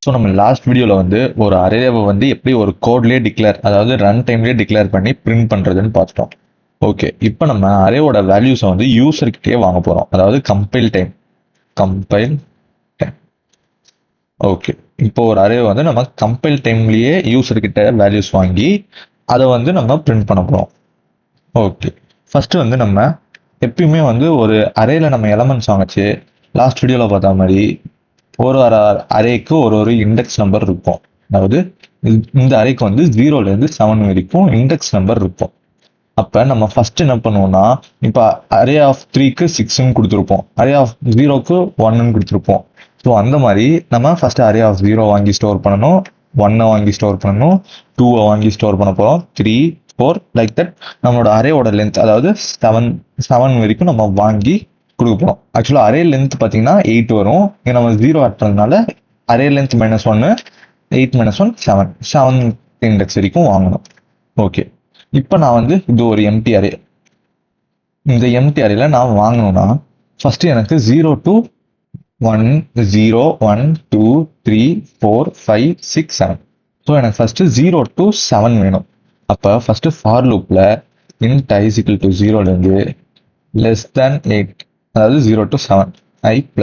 So நம்ம last வீடியோவில் வந்து ஒரு அரேவை வந்து எப்படி ஒரு கோட்லேயே டிக்ளேர், அதாவது ரன் டைம்லேயே டிக்ளேர் பண்ணி பிரிண்ட் பண்ணுறதுன்னு பார்த்துட்டோம். ஓகே, இப்போ நம்ம அரேவோட வேல்யூஸை வந்து யூசர்கிட்டே வாங்க போகிறோம், அதாவது கம்பைல் டைம். ஓகே, இப்போ ஒரு அரே வந்து நம்ம கம்பைல் டைம்லேயே யூசர்கிட்ட வேல்யூஸ் வாங்கி அதை வந்து நம்ம பிரிண்ட் பண்ண போகிறோம். ஓகே, ஃபஸ்ட்டு வந்து நம்ம எப்பயுமே வந்து ஒரு அரேல நம்ம எலமெண்ட்ஸ் வாங்கிச்சு லாஸ்ட் வீடியோவில் பார்த்த மாதிரி ஒரு அரேக்கு ஒரு இண்டெக்ஸ் நம்பர் இருக்கும். அதாவது இந்த அரேக்கு வந்து 0லேருந்து 7 வரைக்கும் இண்டெக்ஸ் நம்பர் இருக்கும். அப்போ நம்ம ஃபர்ஸ்ட் என்ன பண்ணுவோம்னா, இப்போ அரே ஆஃப் 3க்கு 6ன்னு கொடுத்துருப்போம், அரே ஆஃப் 0க்கு 1ன்னு கொடுத்துருப்போம். ஸோ அந்த மாதிரி நம்ம ஃபர்ஸ்ட் அரே ஆஃப் 0 வாங்கி ஸ்டோர் பண்ணணும், 1 வாங்கி ஸ்டோர் பண்ணணும், 2 வாங்கி ஸ்டோர் பண்ண போகிறோம், 3, 4 லைக் தட். நம்மளோட அரேவோட லென்த் அதாவது 7 வரைக்கும் நம்ம வாங்கி கொடுக்க போகிறோம். ஆக்சுவலாக அரே லென்த் பார்த்தீங்கன்னா 8 வரும். இங்கே நம்ம 0 ஆட் பண்ணதுனால அரே லென்த் -1, 8 - 1 7 இண்டெக்ஸ் வரைக்கும் வாங்கணும். ஓகே, இப்போ நான் வந்து இது ஒரு எம்டி அரே. இந்த எம்டி அரேல நான் வாங்கணும்னா ஃபர்ஸ்ட் எனக்கு 0 to 1 0 1 2 3 4 5 6 7. ஸோ எனக்கு ஃபர்ஸ்ட் 0 to 7 வேணும். அப்போ ஃபர்ஸ்ட் ஃபார் லூப்ல int i = 0லேருந்து less than 8, அதாவது 0 to 7 i ++.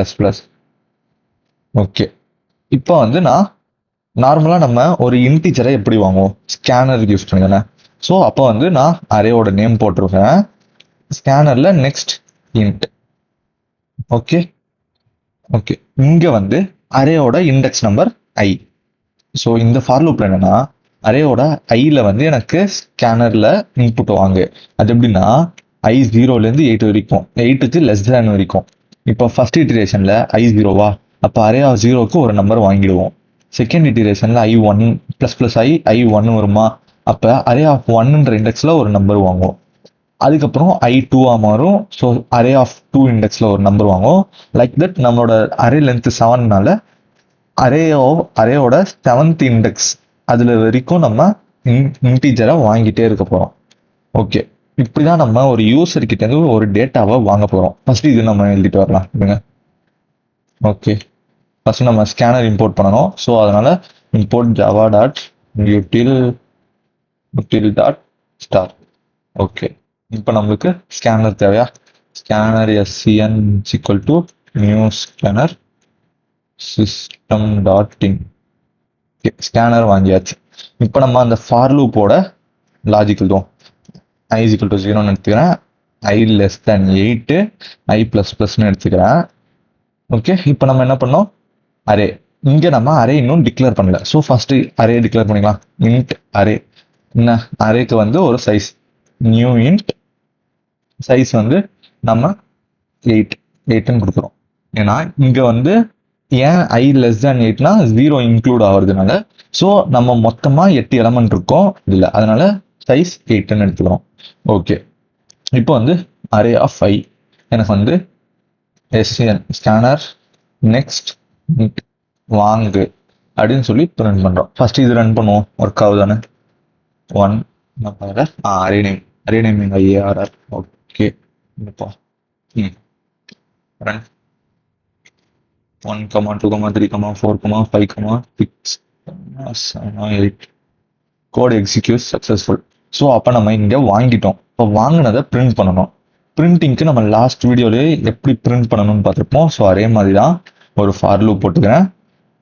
ஓகே, இப்போ வந்து நான் நார்மலாக நம்ம ஒரு இன்டிஜரை எப்படி வாங்குவோம், ஸ்கேனர் யூஸ் பண்ணுங்க. ஸோ அப்போ வந்து நான் அரேவோட நேம் போட்டிருக்கேன், ஸ்கேனர்ல நெக்ஸ்ட் இன்ட். ஓகே ஓகே, இங்கே வந்து அரேயோட இண்டெக்ஸ் நம்பர் i. ஸோ இந்த ஃபார் லூப்ல என்னன்னா அரேயோட ஐல வந்து எனக்கு ஸ்கேனர்ல இன்புட் வாங்கு. அது எப்படின்னா i 0லேருந்து 8 வரைக்கும், 8க்கு << வரைக்கும். இப்போ ஃபர்ஸ்ட் இட்டரேஷன்ல i 0வா, அப்போ அரே ஆஃப் 0க்கு ஒரு நம்பர் வாங்கிடுவோம். செகண்ட் இட்டரேஷன்ல i1 ++i i1 வருமா, அப்போ அரே ஆஃப் 1ன்ற இண்டெக்ஸ்ல ஒரு நம்பர் வாங்குவோம். அதுக்கப்புறம் i2 மாறும். ஸோ அரே ஆஃப் 2 இண்டெக்ஸ்ல ஒரு நம்பர் வாங்குவோம். லைக் தட் நம்மளோட அரே லென்த் 7னால அரேயோட 7th இண்டெக்ஸ் அதுல வரைக்கும் நம்ம இன்டிஜரை வாங்கிட்டே இருக்க போறோம். ஓகே, இப்படிதான் நம்ம ஒரு யூசர் கிட்ட இருந்து ஒரு டேட்டாவை வாங்க போறோம். ஃபர்ஸ்ட் இது நம்ம எழுதிட்டு வரலாம். ஓகே, ஃபர்ஸ்ட் நம்ம ஸ்கேனர் இம்போர்ட் பண்ணணும். ஸோ அதனால import java.util.star. ஓகே, இப்போ நம்மளுக்கு ஸ்கேனர் தேவையா, scanner scn = new scanner system.in. Scanner வாங்கியாச்சு. இப்போ நம்ம அந்த ஃபார் லூப்போட லாஜிக் எழுதுவோம். i = 0ன்னு எடுத்துக்கிறேன், i less than 8, i ++ன்னு எடுத்துக்கிறேன். ஓகே, இப்போ நம்ம என்ன பண்ணோம், அரே. இங்கே நம்ம அரே இன்னும் டிக்ளேர் பண்ணல. ஸோ ஃபர்ஸ்ட் அரே டிக்ளேர் பண்ணிக்கலாம். int array. என்ன அரேக்கு வந்து ஒரு சைஸ், நியூ int சைஸ் வந்து நம்ம 8ன்னு கொடுக்குறோம். ஏன்னா இங்கே வந்து ஏன் i less than 8னா 0 இன்க்ளூட் ஆகுறதுனால. ஸோ நம்ம மொத்தமாக 8 எலமெண்ட் இருக்கும் இதில், அதனால சைஸ் 8ன்னு எடுத்துக்கிறோம். ஓகே, இப்போ வந்து அரே ஆஃப் i எனக்கு வந்து ஸ்கேனர் நெக்ஸ்ட் வாங்கு அப்படின்னு சொல்லி ரன் பண்ணுறோம். ஃபர்ஸ்ட் இது ரன் பண்ணுவோம், ஒர்க் ஆகுதானே. 1 அரே நேம் ARR. ஓகே, இப்போ run 1, 2, 3, 4, 5, 6, 7, 8. Code execute successful. So அப்போ நம்ம இங்கே வாங்கிட்டோம். இப்போ வாங்கினதை பிரிண்ட் பண்ணணும். பிரிண்டிங்க்கு நம்ம லாஸ்ட் வீடியோலேயே எப்படி பிரிண்ட் பண்ணணும்னு பார்த்துருப்போம். ஸோ அதே மாதிரி தான் ஒரு ஃபார் லூப் போட்டுக்கிறேன்.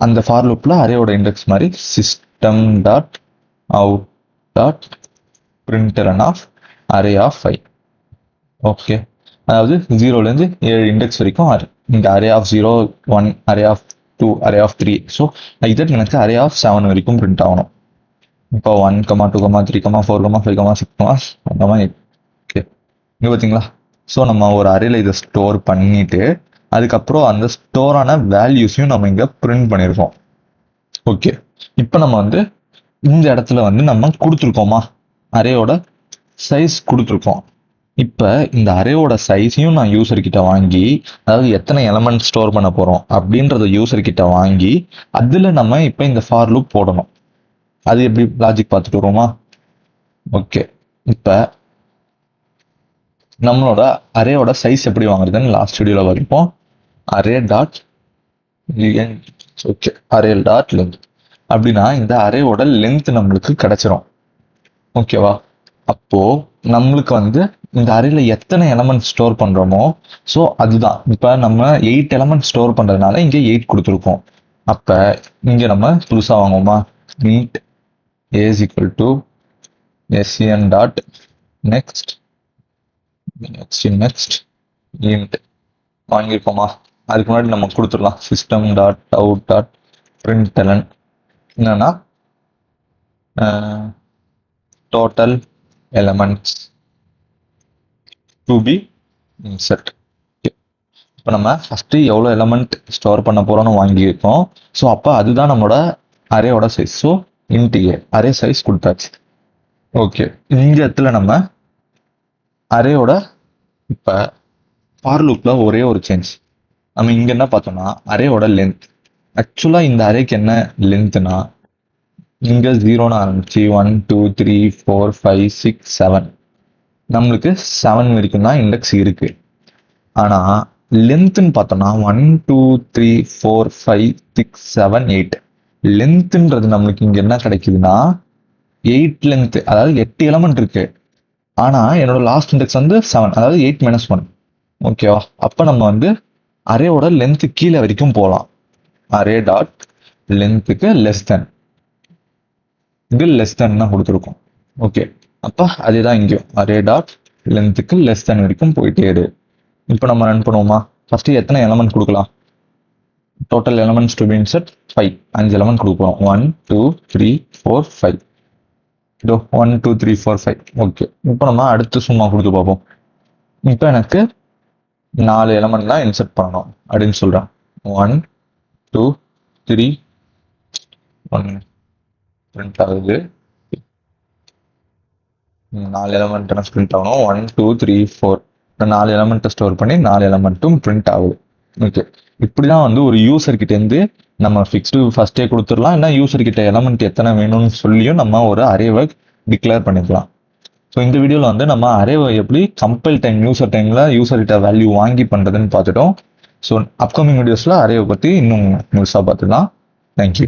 அந்த ஃபார் லூப்பில் அரேயோட இண்டெக்ஸ் மாதிரி system.out.println of array of 5. Okay, அதாவது 0லேருந்து 7 இண்டெக்ஸ் வரைக்கும் இந்த array of 0, 1, array of 2, array of 3. So like that எனக்கு அரே ஆஃப் 7 வரைக்கும் பிரிண்ட் ஆகணும். இப்போ 1, 2, 3, 4, 5, 6, 7, 8. ஓகே, இங்கே பார்த்தீங்களா. ஸோ நம்ம ஒரு அரேல இதை ஸ்டோர் பண்ணிட்டு அதுக்கப்புறம் அந்த ஸ்டோரான வேல்யூஸையும் நம்ம இங்கே பிரிண்ட் பண்ணியிருக்கோம். ஓகே, இப்போ நம்ம வந்து இந்த இடத்துல வந்து நம்ம கொடுத்துருக்கோமா, அரேயோட சைஸ் கொடுத்துருக்கோம். இப்போ இந்த அரேவோட சைஸையும் நான் யூசர் கிட்ட வாங்கி, அதாவது எத்தனை எலமெண்ட் ஸ்டோர் பண்ண போறோம் அப்படின்றத யூசர் கிட்ட வாங்கி அதுல நம்ம இப்போ இந்த ஃபார் லூப் போடணும். அது எப்படி லாஜிக் பார்த்துட்டு வருவோமா. ஓகே, இப்போ நம்மளோட அரேயோட சைஸ் எப்படி வாங்குறதுன்னு லாஸ்ட் வீடியோல வரைப்போம். Array dot okay array dot length. அப்படின்னா இந்த அரேவோட லென்த் நம்மளுக்கு கிடைச்சிரும். ஓகேவா? அப்போ நம்மளுக்கு வந்து இந்த அரேல எத்தனை எலமெண்ட் ஸ்டோர் பண்றோமோ, ஸோ அதுதான். இப்போ நம்ம 8 எலமெண்ட் ஸ்டோர் பண்றதுனால இங்க 8 கொடுத்துருக்கோம். அப்ப இங்க நம்ம புதுசா வாங்குவோமா, int a is equal to sen dot next int வாங்கியிருக்கோமா. அதுக்கு முன்னாடி நம்ம கொடுத்துடலாம் system dot out dot println என்னன்னா total elements to be insert. இப்போ நம்ம ஃபஸ்ட்டு எவ்வளோ எலமெண்ட் ஸ்டோர் பண்ண போகிறோம்னு வாங்கியிருக்கோம். ஸோ அப்போ அதுதான் நம்மளோட அரேயோட சைஸ். ஸோ இன்ட் ஏ அரே சைஸ் கொடுத்தாச்சு. ஓகே, இந்த இடத்துல நம்ம அரேயோட இப்போ ஃபார் லூப்பில் ஒரே ஒரு சேஞ்ச். நம்ம இங்கே என்ன பார்த்தோம்னா அரேயோட லென்த். ஆக்சுவலாக இந்த அரேக்கு என்ன லென்த்னா இங்கே 0ன்னு ஆரம்பிச்சு 1 2 3 4 5 6 7 நம்மளுக்கு 7 வரைக்கும் தான் இண்டெக்ஸ் இருக்கு. ஆனால் லென்த்துன்னு பார்த்தோம்னா 1 2 3 4 5 6 7 8 லென்த்துன்றது நம்மளுக்கு இங்கே என்ன கிடைக்குதுன்னா 8 லென்த், அதாவது 8 எலமெண்ட் இருக்கு. ஆனால் என்னோட லாஸ்ட் இண்டெக்ஸ் வந்து 7, அதாவது 8 - 1. ஓகேவா? அப்போ நம்ம வந்து அரேயோட லென்த்து கீழே வரைக்கும் போகலாம். அரே டாட் லென்த்துக்கு லெஸ் தென், இங்கே லெஸ் தென் தான் கொடுத்துருக்கோம். ஓகே, அப்போ அதே தான் இங்கேயும் அரே டாட் லென்த்துக்கு லெஸ் தென் வரைக்கும் போயிட்டே இரு. இப்போ நம்ம ரன் பண்ணுவோமா? ஃபஸ்ட்டு எத்தனை எலமெண்ட் கொடுக்கலாம்? Total elements to be insert 5, 5 element கொடுப்போம். 1 2 3 4 5. இதோ 1 2 3 4 5. ஓகே, இப்போ நம்ம அடுத்து சும்மா கொடுத்து பார்ப்போம். இப்போ எனக்கு 4 எலமெண்ட் தான் இன்சர்ட் பண்ணணும் அப்படின்னு சொல்கிறேன். 1 2 3 1 பிரிண்ட் ஆகுது. 4 எலமெண்ட் பிரிண்ட் ஆகணும். 1 2 3 4 4 எலமெண்ட்டை ஸ்டோர் பண்ணி 4 எலமெண்ட்டும் பிரிண்ட் ஆகுது. ஓகே, இப்படிதான் வந்து ஒரு யூசர் கிட்ட இருந்து நம்ம ஃபிக்ஸ்டு ஃபர்ஸ்டே கொடுத்துடலாம். இல்லை யூசர் கிட்ட எலமெண்ட் எத்தனை வேணும்னு சொல்லியும் நம்ம ஒரு அரேவை டிக்ளேர் பண்ணிக்கலாம். ஸோ இந்த வீடியோவில் வந்து நம்ம அரேவை எப்படி கம்பைல் டைம் யூசர் டைமில் யூசர் கிட்ட வேல்யூ வாங்கி பண்ணுறதுன்னு பார்த்துட்டோம். ஸோ அப்கமிங் வீடியோஸில் அரேவை பற்றி இன்னும் முழுசாக பார்த்துக்கலாம். தேங்க்யூ.